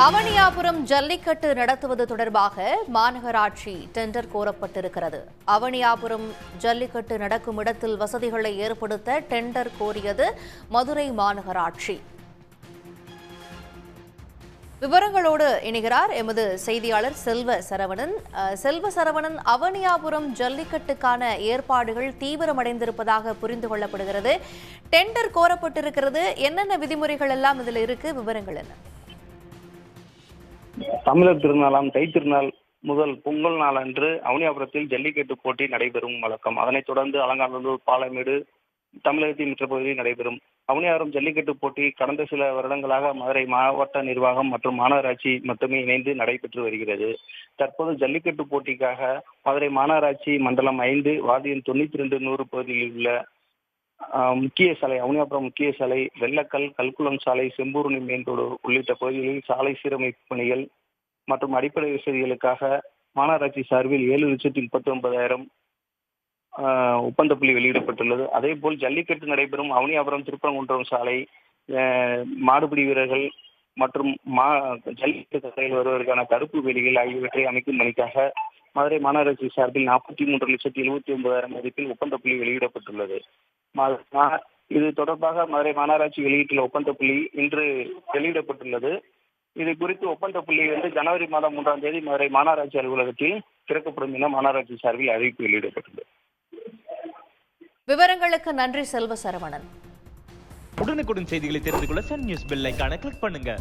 அவனியாபுரம் ஜல்லிக்கட்டு நடத்துவது தொடர்பாக மாநகராட்சி டெண்டர் கோரப்பட்டிருக்கிறது. அவனியாபுரம் ஜல்லிக்கட்டு நடக்கும் இடத்தில் வசதிகளை ஏற்படுத்த டெண்டர் கோரியது மதுரை மாநகராட்சி. விவரங்களோடு இணைகிறார் எமது செய்தியாளர் செல்வ சரவணன். அவனியாபுரம் ஜல்லிக்கட்டுக்கான ஏற்பாடுகள் தீவிரமடைந்திருப்பதாக புரிந்து கொள்ளப்படுகிறது. டெண்டர் கோரப்பட்டிருக்கிறது. என்னென்ன விதிமுறைகள் எல்லாம் இதில் இருக்கு? விவரங்கள் என்ன? தமிழர் திருநாளாம் தை திருநாள் முதல் பொங்கல் நாள் அன்று அவனியாபுரத்தில் ஜல்லிக்கட்டு போட்டி நடைபெறும் வழக்கம். அதனைத் தொடர்ந்து அலங்காநல்லூர், பாலமேடு, தமிழகத்தின் மற்ற பகுதியில் நடைபெறும். அவனியாபுரம் ஜல்லிக்கட்டு போட்டி கடந்த சில வருடங்களாக மதுரை மாவட்ட நிர்வாகம் மற்றும் மாநகராட்சி மட்டுமே இணைந்து நடைபெற்று வருகிறது. தற்போது ஜல்லிக்கட்டு போட்டிக்காக மதுரை மாநகராட்சி மண்டலம் 5 வார்டு 92 பகுதியில் உள்ள முக்கிய சாலை, அவனியாபுரம் முக்கிய சாலை, வெள்ளக்கல், கல்குளம் சாலை, செம்பூரணி மேன்ரோடு உள்ளிட்ட பகுதிகளில் சாலை சீரமைப்பு பணிகள் மற்றும் அடிப்படை வசதிகளுக்காக மாநகராட்சி சார்பில் 7,39,000 ஒப்பந்த புள்ளி வெளியிடப்பட்டுள்ளது. அதேபோல் ஜல்லிக்கட்டு நடைபெறும் அவனியாபுரம் திருப்பரங்குன்றம் சாலை, மாடுபிடி வீரர்கள் மற்றும் ஜல்லிக்கட்டு கரையில் வருவதற்கான தடுப்பு வேலிகள் ஆகியவற்றை அமைக்கும் பணிக்காக மதுரை மாநகராட்சி சார்பில் 43,79,000 மதிப்பில் ஒப்பந்த புள்ளி வெளியிடப்பட்டுள்ளது. இது தொடர்பாக மதுரை மாநகராட்சி வெளியிட்டுள்ள ஒப்பந்த புள்ளி இன்று வெளியிடப்பட்டுள்ளது. இது குறித்து ஒப்பந்த புள்ளி ஜனவரி மாதம் 3ஆம் தேதி மதுரை மாநகராட்சி அலுவலகத்தில் திறக்கப்படும் என மாநகராட்சி சார்பில் அறிவிப்பு வெளியிடப்பட்டுள்ளது. விவரங்களுக்கு நன்றி செல்வ சரவணன். உடனுக்குடன் செய்திகளை தெரிந்து கொள்ள சன் நியூஸ் பெல் ஐகானை கிளிக் பண்ணுங்க.